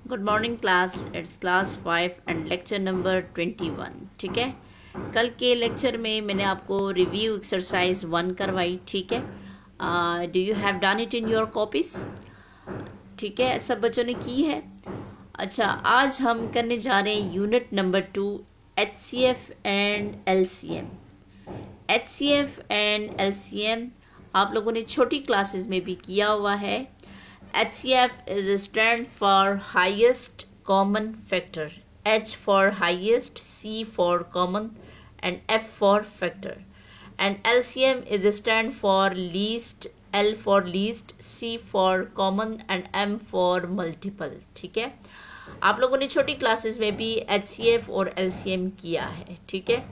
Good morning class, it's class 5 and lecture number 21। ठीक है, कल के लेक्चर में मैंने आपको रिव्यू एक्सरसाइज 1 करवाई। ठीक है, do you have done it in your copies? ठीक है, सब बच्चों ने की है। अच्छा, आज हम करने जा रहे हैं unit number 2, HCF and LCM। HCF and LCM आप लोगों ने छोटी क्लासेस में भी किया हुआ है। HCF is a stand for highest common factor, H for highest, C for common, and F for factor. And LCM is a stand for least, L for least, C for common, and M for multiple. ठीक है, आप लोगों ने छोटी classes में भी HCF और LCM किया है। ठीक है,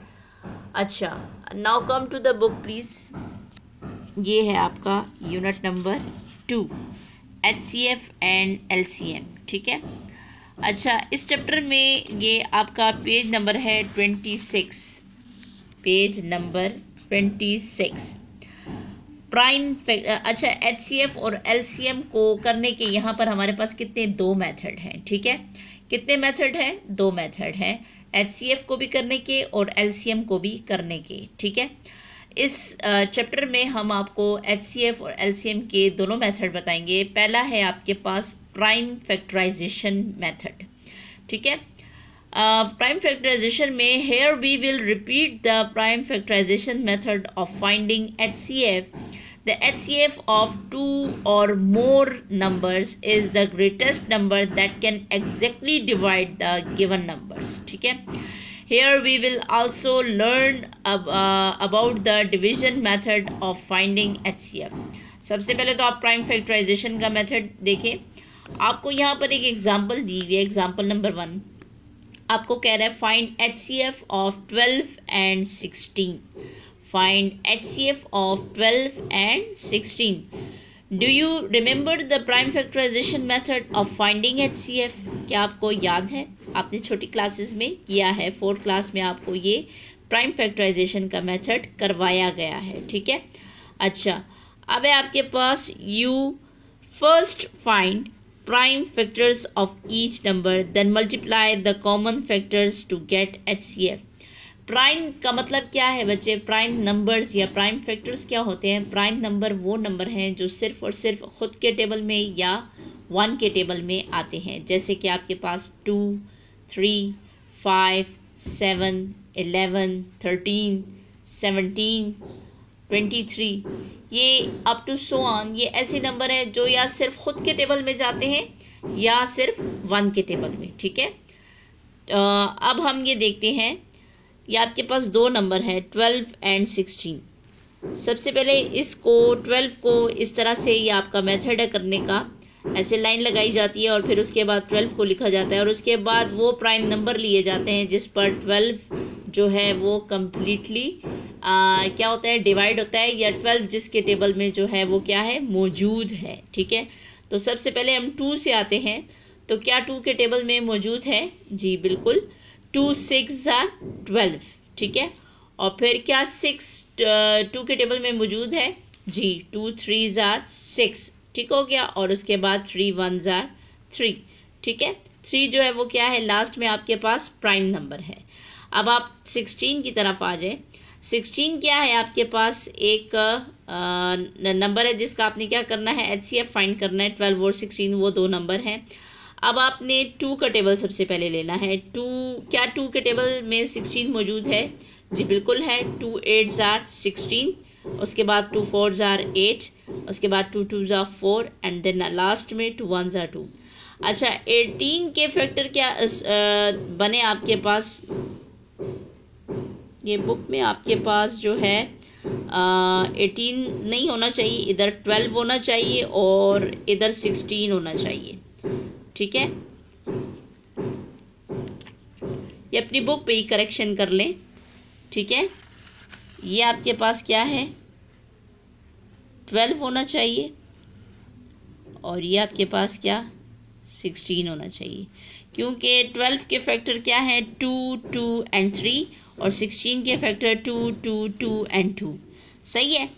अच्छा, now come to the book please. ये है आपका unit number 2, HCF and LCM। ठीक है, अच्छा, इस चैप्टर में ये आपका पेज नंबर है 26, पेज नंबर 26। प्राइम अच्छा, HCF और LCM को करने के यहाँ पर हमारे पास कितने 2 मेथड हैं। ठीक है, कितने मेथड हैं? 2 मेथड हैं, HCF को भी करने के और LCM को भी करने के। ठीक है, इस चैप्टर में हम आपको HCF और LCM के दोनों मेथड बताएंगे। पहला है आपके पास प्राइम फैक्टराइजेशन मेथड। ठीक है, प्राइम फैक्टराइजेशन में here we will repeat the prime factorisation method of finding HCF. The HCF of 2 or more numbers is the greatest number that can exactly divide the given numbers. ठीक है, here we will also learn about the division method of finding HCF. सबसे पहले तो आप prime factorisation का method देखें। आपको यहाँ पर एक एग्जाम्पल दी हुई है, एग्जाम्पल नंबर 1। आपको कह रहा है find HCF of 12 and 16. Find HCF of 12 and 16. Do you remember the prime factorization method of finding HCF? क्या आपको याद है? आपने छोटी क्लासेस में किया है, 4th क्लास में आपको ये प्राइम फैक्टराइजेशन का मेथड करवाया गया है। ठीक है, अच्छा, अब है आपके पास you first find prime factors of each number, then multiply the common factors to get HCF. Prime का मतलब क्या है बच्चे? प्राइम नंबर्स या प्राइम फैक्टर्स क्या होते हैं? प्राइम नंबर वो नंबर हैं जो सिर्फ और सिर्फ खुद के टेबल में या 1 के टेबल में आते हैं। जैसे कि आपके पास 2, 3, 5, 7, 11, 13, 17, 23, ये अप टू सो ऑन, ये ऐसे नंबर हैं जो या सिर्फ खुद के टेबल में जाते हैं या सिर्फ 1 के टेबल में। ठीक है, अब हम ये देखते हैं, ये आपके पास 2 नंबर है 12 एंड 16। सबसे पहले इसको 12 को इस तरह से, ये आपका मेथड है करने का, ऐसे लाइन लगाई जाती है और फिर उसके बाद 12 को लिखा जाता है और उसके बाद वो प्राइम नंबर लिए जाते हैं जिस पर 12 जो है वो कम्प्लीटली क्या होता है, डिवाइड होता है, या 12 जिसके टेबल में जो है वो क्या है, मौजूद है। ठीक है, तो सबसे पहले हम 2 से आते हैं, तो क्या 2 के टेबल में मौजूद है? जी बिल्कुल, 2 6 12। ठीक है, और फिर क्या 2 के टेबल में मौजूद है? जी 2 3 6। ठीक हो गया, और उसके बाद 3 1 3। ठीक है, 3 जो है वो क्या है, लास्ट में आपके पास प्राइम नंबर है। अब आप 16 की तरफ आ जाए। 16 क्या है? आपके पास एक नंबर है जिसका आपने क्या करना है, HCF फाइंड करना है। 12 और 16 वो 2 नंबर हैं। अब आपने 2 का टेबल सबसे पहले लेना है। 2 क्या 2 के टेबल में 16 मौजूद है? जी बिल्कुल है। 2 8 16, उसके बाद 2 4 8, उसके बाद 2 2 4, एंड देन लास्ट में 2 1 2। अच्छा, 18 के फैक्टर क्या बने आपके पास? ये बुक में आपके पास जो है 18 नहीं होना चाहिए, इधर 12 होना चाहिए और इधर 16 होना चाहिए। ठीक है, ये अपनी बुक पे ही करेक्शन कर लें। ठीक है, ये आपके पास क्या है, 12 होना चाहिए और ये आपके पास क्या, 16 होना चाहिए, क्योंकि 12 के फैक्टर क्या है, 2 2 एंड 3, और 16 के फैक्टर 2 2 2 एंड 2। सही है।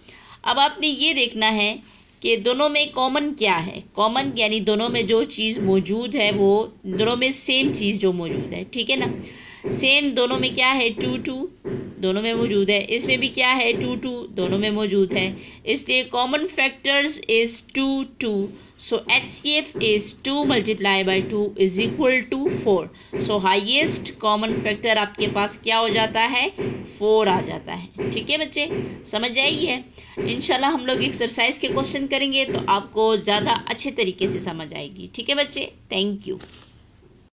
अब आपने ये देखना है कि दोनों में कॉमन क्या है। कॉमन यानी दोनों में जो चीज़ मौजूद है वो दोनों में सेम चीज़ जो मौजूद है, ठीक है ना। सेम दोनों में क्या है, 2 2 दोनों में मौजूद है। इसमें भी क्या है, 2 2 दोनों में मौजूद है। इसलिए common factors is 2 2। So HCF is 2 multiplied by 2 is equal to 4. So highest common factor आपके पास क्या हो जाता है, 4 आ जाता है। ठीक है बच्चे, समझ आइए। इंशाल्लाह हम लोग एक्सरसाइज के क्वेश्चन करेंगे तो आपको ज़्यादा अच्छे तरीके से समझ आएगी। ठीक है बच्चे, थैंक यू।